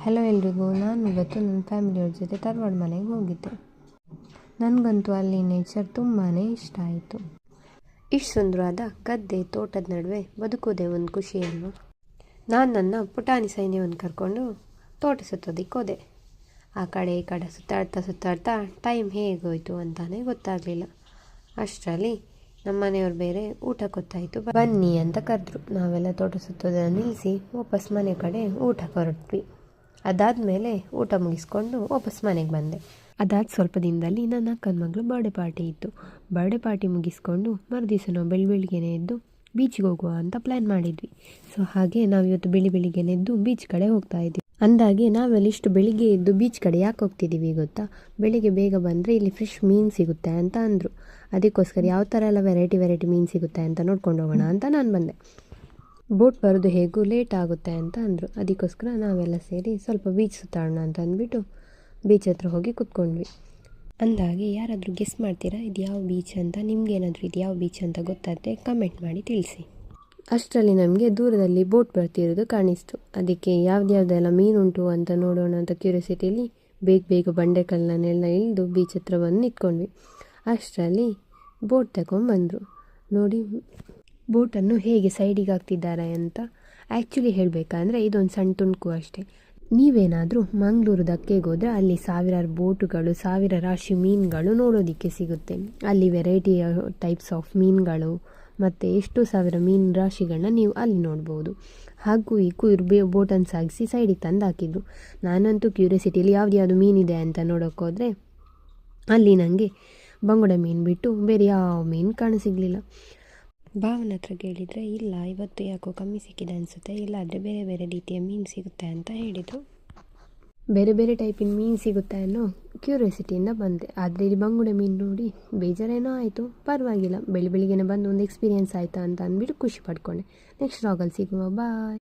Hello ಎಲ್ರಿಗೂ, ನಾನು ಇವತ್ತು ನನ್ನ ಫ್ಯಾಮಿಲಿಯವ್ರ ಜೊತೆ ಧಾರವಾಡ ಮನೆಗೆ ಹೋಗಿದ್ದೆ. ನನಗಂತೂ ಅಲ್ಲಿ ನೇಚರ್ ತುಂಬಾ ಇಷ್ಟ ಆಯಿತು. ಇಷ್ಟು ಸುಂದರವಾದ ಗದ್ದೆ ತೋಟದ ನಡುವೆ ಬದುಕೋದೇ ಒಂದು ಖುಷಿ ಅಲ್ವ. ನಾನು ನನ್ನ ಪುಟಾಣಿ ಸೈನ್ಯವನ್ನು ಕರ್ಕೊಂಡು ತೋಟ ಸುತ್ತೋದಕ್ಕೆ ಹೋದೆ. ಆ ಕಡೆ ಈ ಕಡೆ ಸುತ್ತಾಡ್ತಾ ಟೈಮ್ ಹೇಗೋಯ್ತು ಅಂತಾನೆ ಗೊತ್ತಾಗಲಿಲ್ಲ. ಅಷ್ಟರಲ್ಲಿ ನಮ್ಮ ಮನೆಯವ್ರು ಬೇರೆ ಊಟಕ್ಕೆ ಗೊತ್ತಾಯಿತು, ಬನ್ನಿ ಅಂತ ಕರೆದ್ರು. ನಾವೆಲ್ಲ ತೋಟ ಸುತ್ತೋದನ್ನು ನಿಲ್ಲಿಸಿ ವಾಪಸ್ ಮನೆ ಕಡೆ ಊಟಕ್ಕೆ ಹೊರಟ್ವಿ. ಅದಾದಮೇಲೆ ಊಟ ಮುಗಿಸ್ಕೊಂಡು ವಾಪಸ್ ಮನೆಗೆ ಬಂದೆ. ಅದಾದ ಸ್ವಲ್ಪ ದಿನದಲ್ಲಿ ನನ್ನ ಅಕ್ಕನ ಮಗಳು ಬರ್ಡೇ ಪಾರ್ಟಿ ಇತ್ತು. ಬರ್ಡೇ ಪಾರ್ಟಿ ಮುಗಿಸ್ಕೊಂಡು ಮರುದಿವಸ ನಾವು ಬೆಳಿಗ್ಗೆನೇ ಎದ್ದು ಬೀಚಿಗೆ ಹೋಗುವ ಅಂತ ಪ್ಲ್ಯಾನ್ ಮಾಡಿದ್ವಿ. ಸೊ ಹಾಗೆ ನಾವು ಇವತ್ತು ಬೆಳಿಗ್ಗೆನೇ ಎದ್ದು ಬೀಚ್ ಕಡೆ ಹೋಗ್ತಾ ಇದ್ವಿ. ಅಂದಾಗೆ ನಾವೆಲ್ಲ ಇಷ್ಟು ಬೆಳಿಗ್ಗೆ ಎದ್ದು ಬೀಚ್ ಕಡೆ ಯಾಕೆ ಹೋಗ್ತಿದ್ದೀವಿ ಗೊತ್ತಾ? ಬೆಳಿಗ್ಗೆ ಬೇಗ ಬಂದರೆ ಇಲ್ಲಿ ಫ್ರೆಶ್ ಮೀನು ಸಿಗುತ್ತೆ ಅಂತ ಅಂದರು. ಅದಕ್ಕೋಸ್ಕರ ಯಾವ ಥರ ಎಲ್ಲ ವೆರೈಟಿ ಮೀನು ಸಿಗುತ್ತೆ ಅಂತ ನೋಡ್ಕೊಂಡು ಹೋಗೋಣ ಅಂತ ನಾನು ಬಂದೆ. ಬೋಟ್ ಬರೋದು ಹೇಗೂ ಲೇಟ್ ಆಗುತ್ತೆ ಅಂತ ಅಂದರು. ಅದಕ್ಕೋಸ್ಕರ ನಾವೆಲ್ಲ ಸೇರಿ ಸ್ವಲ್ಪ ಬೀಚ್ ಸುತ್ತಾಡೋಣ ಅಂತ ಅಂದ್ಬಿಟ್ಟು ಬೀಚ್ ಹತ್ರ ಹೋಗಿ ಕೂತ್ಕೊಂಡ್ವಿ. ಅಂದಾಗೆ ಯಾರಾದರೂ ಗೆಸ್ ಮಾಡ್ತೀರಾ ಇದು ಯಾವ ಬೀಚ್ ಅಂತ? ನಿಮ್ಗೇನಾದರೂ ಇದು ಯಾವ ಬೀಚ್ ಅಂತ ಗೊತ್ತಾದರೆ ಕಮೆಂಟ್ ಮಾಡಿ ತಿಳಿಸಿ. ಅಷ್ಟರಲ್ಲಿ ನಮಗೆ ದೂರದಲ್ಲಿ ಬೋಟ್ ಬರ್ತಿರೋದು ಕಾಣಿಸ್ತು. ಅದಕ್ಕೆ ಯಾವುದೆಲ್ಲ ಮೀನುಂಟು ಅಂತ ನೋಡೋಣ ಅಂತ ಕ್ಯೂರಿಯಾಸಿಟಿಲಿ ಬೇಗ ಬಂಡೆಕಲ್ಲನ್ನೆಲ್ಲ ಇಳಿದು ಬೀಚ್ ಹತ್ರ ಬಂದು ನಿಂತ್ಕೊಂಡ್ವಿ. ಅಷ್ಟರಲ್ಲಿ ಬೋಟ್ ತಗೊಂಡ್ಬಂದರು. ನೋಡಿ ಬೋಟನ್ನು ಹೇಗೆ ಸೈಡಿಗೆ ಹಾಕ್ತಿದ್ದಾರೆ ಅಂತ. ಆ್ಯಕ್ಚುಲಿ ಹೇಳಬೇಕಂದ್ರೆ ಇದೊಂದು ಸಣ್ಣ ತುಣುಕು ಅಷ್ಟೇ. ನೀವೇನಾದರೂ ಮಂಗಳೂರು ದಕ್ಕೆಗೆ ಹೋದರೆ ಅಲ್ಲಿ ಸಾವಿರಾರು ಬೋಟುಗಳು, ಸಾವಿರ ರಾಶಿ ಮೀನುಗಳು ನೋಡೋದಕ್ಕೆ ಸಿಗುತ್ತೆ. ಅಲ್ಲಿ ವೆರೈಟಿ ಟೈಪ್ಸ್ ಆಫ್ ಮೀನುಗಳು ಮತ್ತು ಎಷ್ಟು ಸಾವಿರ ಮೀನು ರಾಶಿಗಳನ್ನ ನೀವು ಅಲ್ಲಿ ನೋಡ್ಬೋದು. ಹಾಗೂ ಇವ್ರು ಬೋಟನ್ನು ಸಾಗಿಸಿ ಸೈಡಿಗೆ ತಂದು ಹಾಕಿದ್ರು. ನಾನಂತೂ ಕ್ಯೂರಿಯಾಸಿಟಿಲಿ ಯಾವ್ದು ಮೀನಿದೆ ಅಂತ ನೋಡೋಕೆ ಹೋದರೆ ಅಲ್ಲಿ ನನಗೆ ಬಂಗುಡೆ ಮೀನು ಬಿಟ್ಟು ಬೇರೆ ಯಾವ ಮೀನು ಕಾಣಸಿಗಲಿಲ್ಲ. ಭಾವನ ಹತ್ರ ಕೇಳಿದರೆ ಇಲ್ಲ ಇವತ್ತು ಯಾಕೋ ಕಮ್ಮಿ ಸಿಕ್ಕಿದೆ ಅನಿಸುತ್ತೆ, ಇಲ್ಲಾದರೆ ಬೇರೆ ರೀತಿಯ ಮೀನು ಸಿಗುತ್ತೆ ಅಂತ ಹೇಳಿದರು. ಬೇರೆ ಟೈಪಿನ ಮೀನು ಸಿಗುತ್ತೆ ಅನ್ನೋ ಕ್ಯೂರಿಯಾಸಿಟಿಯಿಂದ ಬಂದೆ. ಆದರೆ ಇಲ್ಲಿ ಬಂಗುಡೆ ಮೀನು ನೋಡಿ ಬೇಜಾರೇನೋ ಆಯಿತು. ಪರವಾಗಿಲ್ಲ, ಬೆಳಿಗ್ಗೆನೇ ಬಂದು ಒಂದು ಎಕ್ಸ್ಪೀರಿಯೆನ್ಸ್ ಆಯಿತಾ ಅಂತ ಅಂದ್ಬಿಟ್ಟು ಖುಷಿ ಪಡ್ಕೊಂಡೆ. ನೆಕ್ಸ್ಟ್ ವ್ಲಾಗಲ್ಲಿ ಸಿಗುವ. ಬಾಯ್.